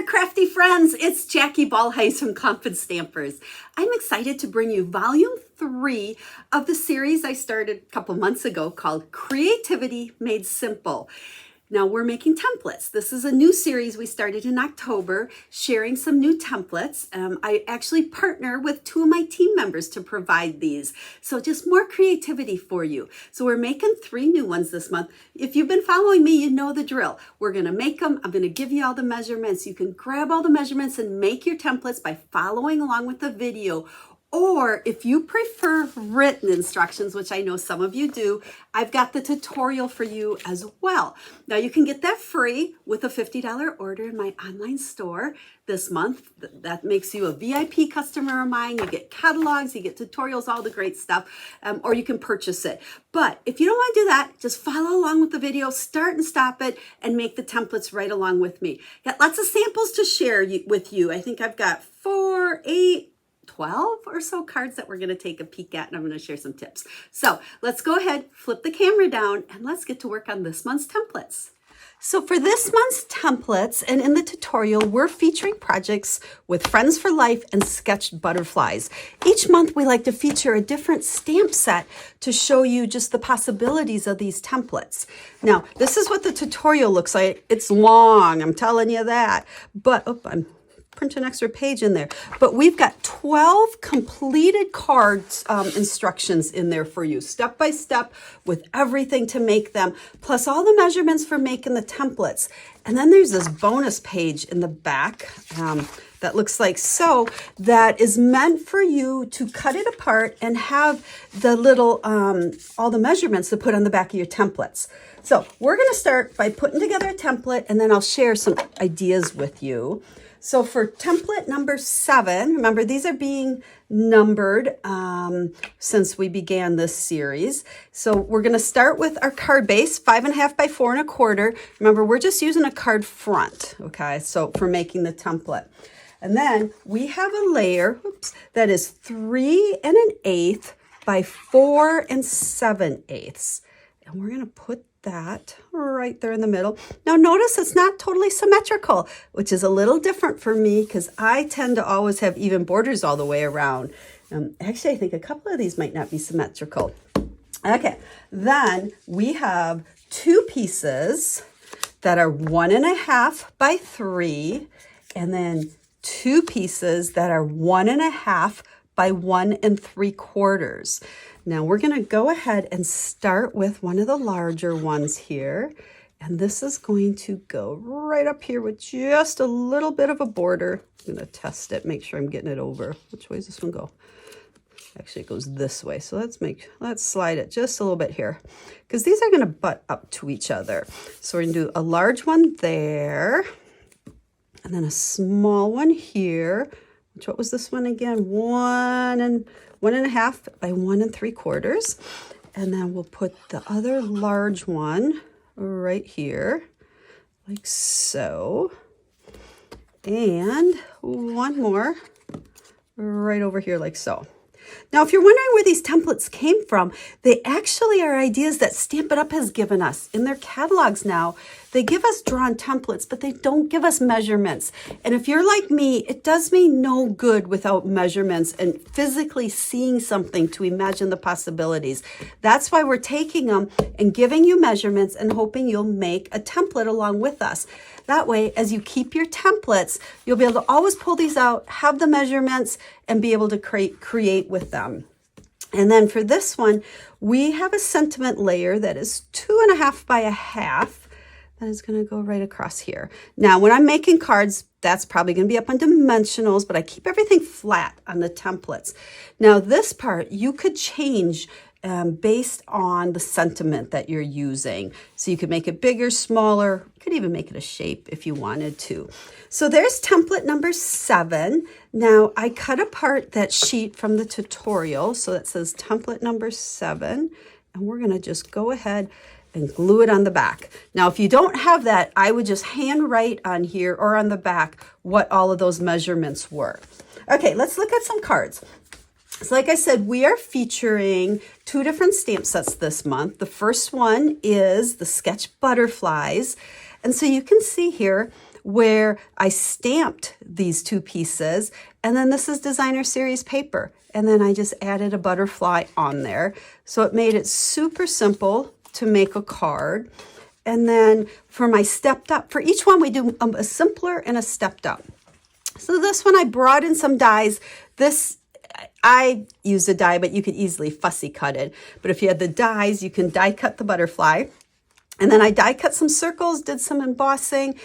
there, crafty friends. It's Jackie Ballheis from Confident Stampers. I'm excited to bring you volume 3 of the series I started a couple months ago called Creativity Made Simple. Now we're making templates. This is a new series we started in October, sharing some new templates. I actually partner with 2 of my team members to provide these. So just more creativity for you. So we're making 3 new ones this month. If you've been following me, you know the drill. We're gonna make them. I'm gonna give you all the measurements. You can grab all the measurements and make your templates by following along with the video. Or if you prefer written instructions, which I know some of you do, I've got the tutorial for you as well. Now you can get that free with a $50 order in my online store this month. That makes you a VIP customer of mine. You get catalogs, you get tutorials, all the great stuff, or you can purchase it. But if you don't want to do that, just follow along with the video, start and stop it, and make the templates right along with me. Got lots of samples to share with you. I think I've got 4, 8, 12 or so cards that we're going to take a peek at, and I'm going to share some tips. So let's go ahead, flip the camera down, and let's get to work on this month's templates. So for this month's templates and in the tutorial, we're featuring projects with Friends for Life and Sketched Butterflies. Each month we like to feature a different stamp set to show you just the possibilities of these templates. Now, this is what the tutorial looks like. It's long, I'm telling you that. But, I'm print an extra page in there, but we've got 12 completed cards instructions in there for you, step by step, with everything to make them, plus all the measurements for making the templates. And then there's this bonus page in the back that looks like so, that is meant for you to cut it apart and have the little all the measurements to put on the back of your templates. So we're going to start by putting together a template, and then I'll share some ideas with you. So for template number 7, remember these are being numbered since we began this series. So we're going to start with our card base, 5.5 by 4 1/4. Remember, we're just using a card front, okay? So for making the template. And then we have a layer, that is 3 1/8 by 4 7/8. And we're going to put that right there in the middle. Now notice it's not totally symmetrical, which is a little different for me because I tend to always have even borders all the way around. Actually, I think a couple of these might not be symmetrical. Okay, then we have 2 pieces that are 1 1/2 by 3, and then 2 pieces that are 1 1/2 by 1 3/4. Now we're going to go ahead and start with one of the larger ones here. And this is going to go right up here with just a little bit of a border. I'm going to test it, make sure I'm getting it over. Which way does this one go? Actually, it goes this way. So let's slide it just a little bit here, because these are going to butt up to each other. So we're going to do a large one there, and then a small one here. What was this one again? 1 1/2 by 1 3/4. And then we'll put the other large one right here, like so. And one more right over here, like so. Now, if you're wondering where these templates came from, they actually are ideas that Stampin' Up! Has given us. In their catalogs now, they give us drawn templates, but they don't give us measurements. And if you're like me, it does me no good without measurements and physically seeing something to imagine the possibilities. That's why we're taking them and giving you measurements and hoping you'll make a template along with us. That way, as you keep your templates, you'll be able to always pull these out, have the measurements, and be able to create with them. And then for this one, we have a sentiment layer that is 2 1/2 by 1/2. That is going to go right across here. Now, when I'm making cards, that's probably going to be up on dimensionals, but I keep everything flat on the templates. Now, this part, you could change based on the sentiment that you're using. So you could make it bigger, smaller, you could even make it a shape if you wanted to. So there's template number 7. Now I cut apart that sheet from the tutorial. So that says template number 7, and we're gonna just go ahead and glue it on the back. Now, if you don't have that, I would just hand write on here or on the back what all of those measurements were. Okay, let's look at some cards. So like I said, we are featuring 2 different stamp sets this month. The first one is the Sketch Butterflies. And so you can see here, where I stamped these two pieces, and then this is designer series paper. And then I just added a butterfly on there. So it made it super simple to make a card. And then for my stepped up, for each one we do a simpler and a stepped up. So this one I brought in some dies. This, I used a die, but you could easily fussy cut it. But if you had the dies, you can die cut the butterfly. And then I die cut some circles, did some embossing.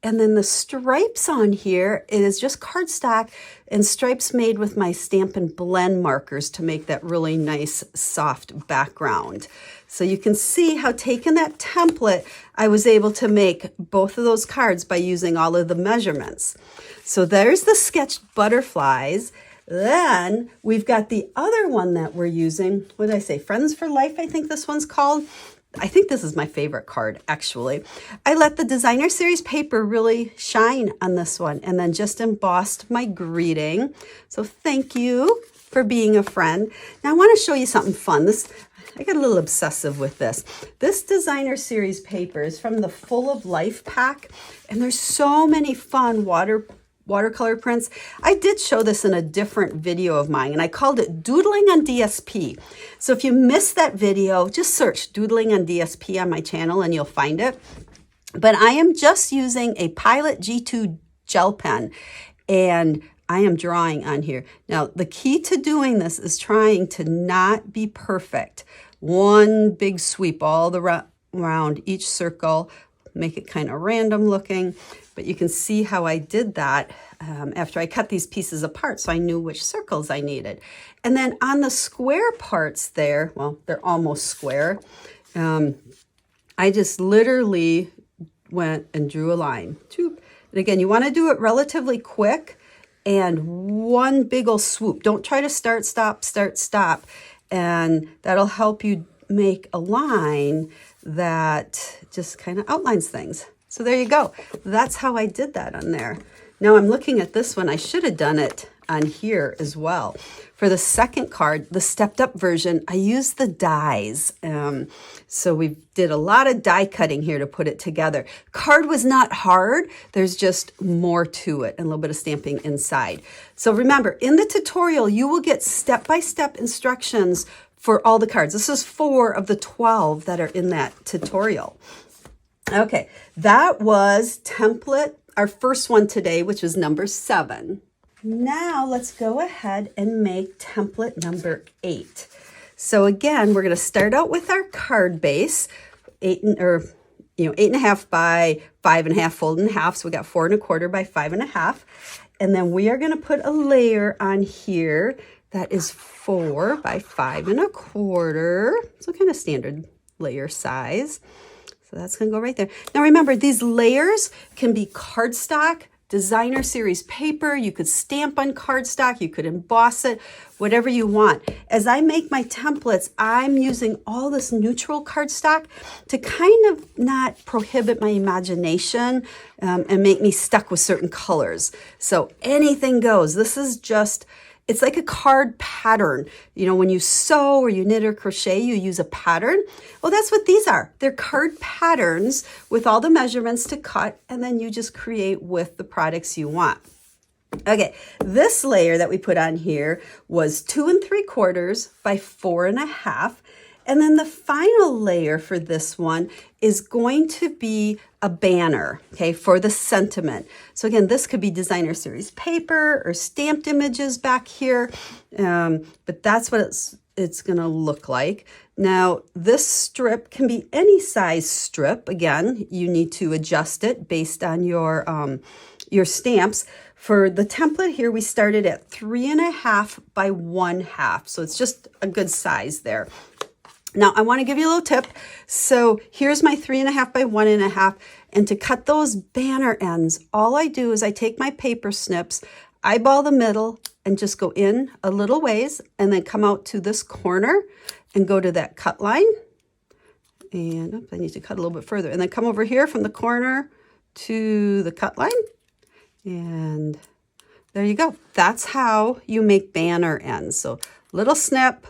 And then the stripes on here, it is just cardstock and stripes made with my Stampin' Blend markers to make that really nice soft background. So you can see how taking that template, I was able to make both of those cards by using all of the measurements. So there's the sketched butterflies. Then we've got the other one that we're using. What did I say? Friends for Life, I think this one's called. I think this is my favorite card, actually. I let the designer series paper really shine on this one and then just embossed my greeting. So thank you for being a friend. Now I want to show you something fun. I got a little obsessive with this. This designer series paper is from the Full of Life pack, and there's so many fun watercolor prints. I did show this in a different video of mine, and I called it Doodling on DSP. So if you missed that video, just search Doodling on DSP on my channel and you'll find it. But I am just using a Pilot G2 gel pen, and I am drawing on here. Now, the key to doing this is trying to not be perfect. One big sweep all the around each circle, make it kind of random looking. But you can see how I did that after I cut these pieces apart, so I knew which circles I needed. And then on the square parts there, well, they're almost square, I just literally went and drew a line. And again, you want to do it relatively quick and one big ol' swoop. Don't try to start, stop, start, stop. And that'll help you make a line that just kind of outlines things. So there you go. That's how I did that on there. Now I'm looking at this one. I should have done it on here as well. For the second card, the stepped up version, I used the dies. So we did a lot of die cutting here to put it together. Card was not hard. There's just more to it and a little bit of stamping inside. So remember, in the tutorial, you will get step-by-step instructions for all the cards. This is 4 of the 12 that are in that tutorial. Okay, that was template, our first one today, which was number 7. Now let's go ahead and make template number 8. So again, we're going to start out with our card base, 8.5 by 5.5, fold in half. So we got 4.25 by 5.5, and then we are going to put a layer on here that is 4 by 5.25. So kind of standard layer size. So that's going to go right there. Now remember, these layers can be cardstock, designer series paper. You could stamp on cardstock. You could emboss it, whatever you want. As I make my templates, I'm using all this neutral cardstock to kind of not prohibit my imagination and make me stuck with certain colors. So anything goes. This is just... it's like a card pattern. You know, when you sew or you knit or crochet, you use a pattern. Well, that's what these are. They're card patterns with all the measurements to cut, and then you just create with the products you want. Okay, this layer that we put on here was 2.75 by 4.5. And then the final layer for this one is going to be a banner, okay, for the sentiment. So again, this could be designer series paper or stamped images back here, but that's what it's going to look like. Now, this strip can be any size strip. Again, you need to adjust it based on your stamps. For the template here, we started at 3.5 by 1/2, so it's just a good size there. Now, I want to give you a little tip. So here's my 3.5 by 1.5. And to cut those banner ends, all I do is I take my paper snips, eyeball the middle, and just go in a little ways, and then come out to this corner and go to that cut line. And oops, I need to cut a little bit further. And then come over here from the corner to the cut line. And there you go. That's how you make banner ends. So little snip,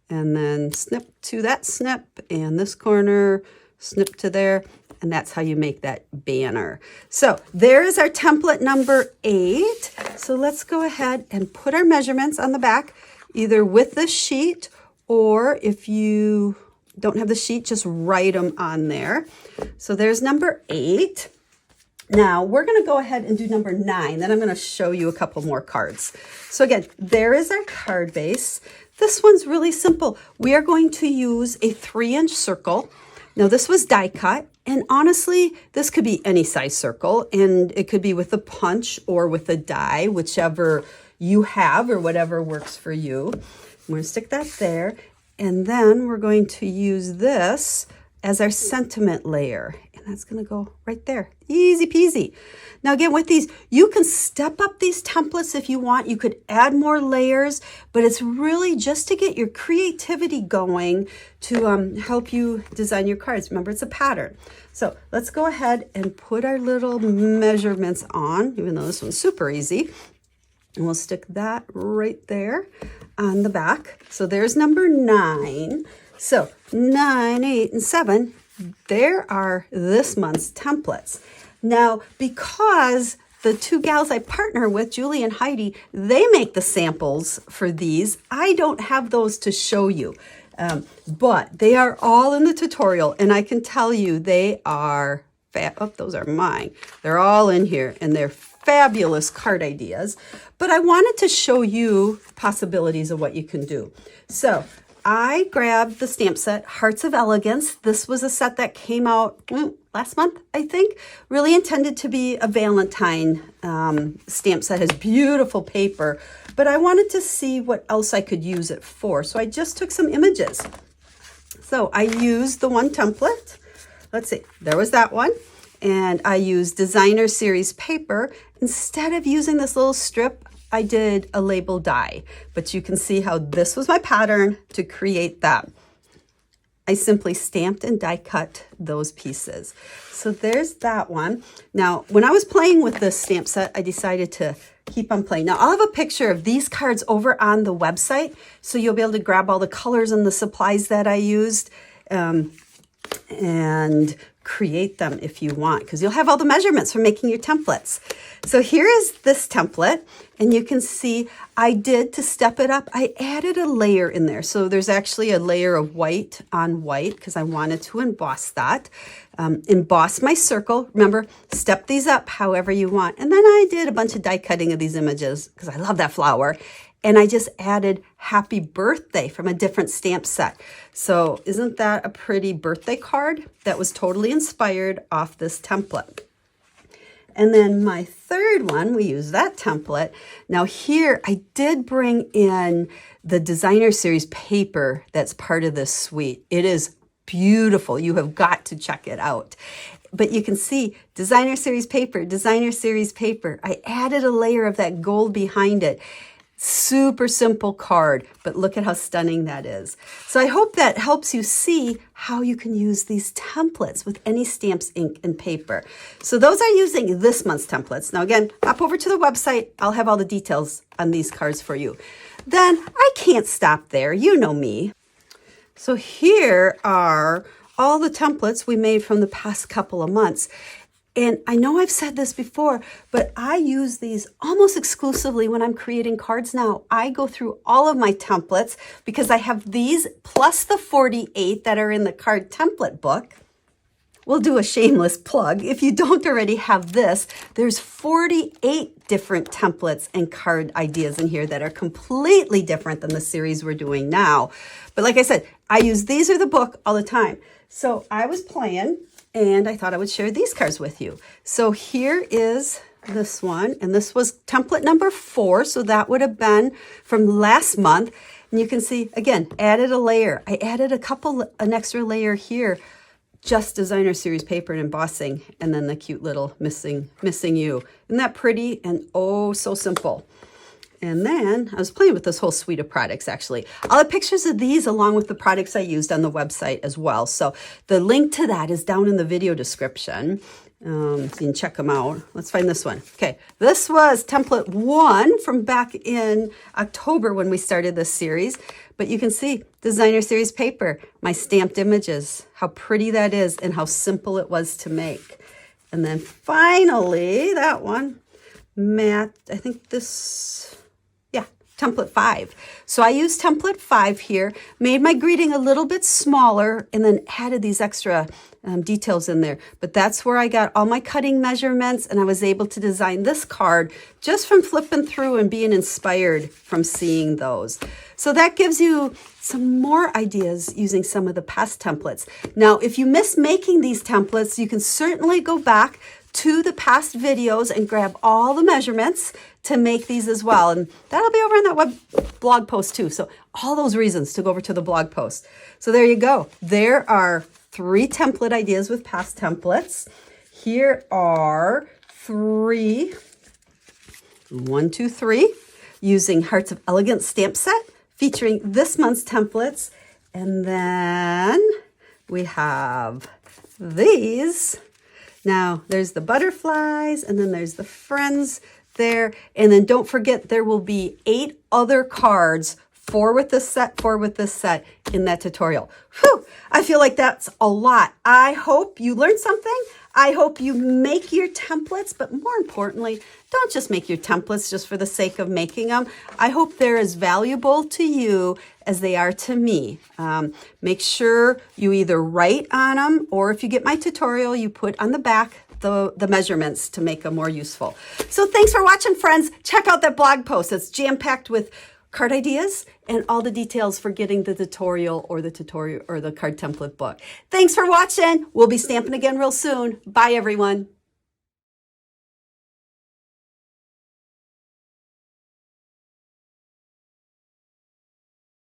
and then snip to that snip, and this corner snip to there, and that's how you make that banner. So there is our template number 8. So let's go ahead and put our measurements on the back, either with the sheet, or if you don't have the sheet, just write them on there. So there's number 8. Now we're going to go ahead and do number 9. Then I'm going to show you a couple more cards. So again, there is our card base. This one's really simple. We are going to use a 3-inch circle. Now this was die cut, and honestly, this could be any size circle, and it could be with a punch or with a die, whichever you have or whatever works for you. I'm going to stick that there, and then we're going to use this as our sentiment layer, and that's going to go right there. Easy peasy. Now again, with these, you can step up these templates if you want. You could add more layers, but it's really just to get your creativity going to help you design your cards. Remember, it's a pattern. So let's go ahead and put our little measurements on, even though this one's super easy. And we'll stick that right there on the back. So there's number 9. So 9, 8, and 7, there are this month's templates. Now, because the 2 gals I partner with, Julie and Heidi, they make the samples for these. I don't have those to show you, but they are all in the tutorial, and I can tell you they are those are mine. They're all in here, and they're fabulous card ideas. But I wanted to show you possibilities of what you can do. So I grabbed the stamp set, Hearts of Elegance. This was a set that came out last month, I think. Really intended to be a Valentine stamp set. Has beautiful paper, but I wanted to see what else I could use it for. So I just took some images. So I used the one template. Let's see, there was that one. And I used designer series paper. Instead of using this little strip, I did a label die, but you can see how this was my pattern to create that. I simply stamped and die cut those pieces. So there's that one. Now, when I was playing with this stamp set, I decided to keep on playing. Now, I'll have a picture of these cards over on the website, so you'll be able to grab all the colors and the supplies that I used and create them if you want, because you'll have all the measurements for making your templates. So here is this template, and you can see I did, to step it up, I added a layer in there. So there's actually a layer of white on white because I wanted to emboss that. Emboss my circle. Remember, step these up however you want. And then I did a bunch of die cutting of these images because I love that flower. And I just added happy birthday from a different stamp set. So isn't that a pretty birthday card? That was totally inspired off this template. And then my third one, we use that template. Now here, I did bring in the designer series paper that's part of this suite. It is beautiful. You have got to check it out. But you can see designer series paper, designer series paper. I added a layer of that gold behind it. Super simple card, but look at how stunning that is. So I hope that helps you see how you can use these templates with any stamps, ink, and paper. So those are using this month's templates. Now again, hop over to the website. I'll have all the details on these cards for you. Then I can't stop there. You know me. So here are all the templates we made from the past couple of months. And I know I've said this before, but I use these almost exclusively when I'm creating cards now. I go through all of my templates because I have these plus the 48 that are in the card template book. We'll do a shameless plug. If you don't already have this, there's 48 different templates and card ideas in here that are completely different than the series we're doing now. But like I said, I use these or the book all the time. So I was playing, and I thought I would share these cards with you. So here is this one, and this was template number 4, so that would have been from last month. And you can see, again, added a layer. I added an extra layer here, just designer series paper and embossing, and then the cute little missing you. Isn't that pretty and oh so simple? And then I was playing with this whole suite of products, actually. I'll have pictures of these along with the products I used on the website as well. So the link to that is down in the video description. So you can check them out. Let's find this one. Okay, this was template 1 from back in October when we started this series. But you can see designer series paper, my stamped images, how pretty that is and how simple it was to make. And then finally, that one, matte, I think this, yeah, template 5. So I used template 5 here, made my greeting a little bit smaller, and then added these extra details in there. But that's where I got all my cutting measurements, and I was able to design this card just from flipping through and being inspired from seeing those. So that gives you some more ideas using some of the past templates. Now, if you miss making these templates, you can certainly go back to the past videos and grab all the measurements to make these as well. And that'll be over in that web blog post too. So all those reasons to go over to the blog post. So there you go. There are 3 template ideas with past templates. Here are 3, 1, 2, 3, using Hearts of Elegance stamp set, featuring this month's templates. And then we have these. Now, there's the butterflies, and then there's the friends there. And then don't forget, there will be 8 other cards, 4 with this set, 4 with this set in that tutorial. Whew, I feel like that's a lot. I hope you learned something. I hope you make your templates, but more importantly, don't just make your templates just for the sake of making them. I hope they're as valuable to you as they are to me. Make sure you either write on them, or if you get my tutorial, you put on the back the measurements to make them more useful. So thanks for watching, friends. Check out that blog post. It's jam-packed with card ideas and all the details for getting the tutorial or the card template book. Thanks for watching. We'll be stamping again real soon. Bye, everyone.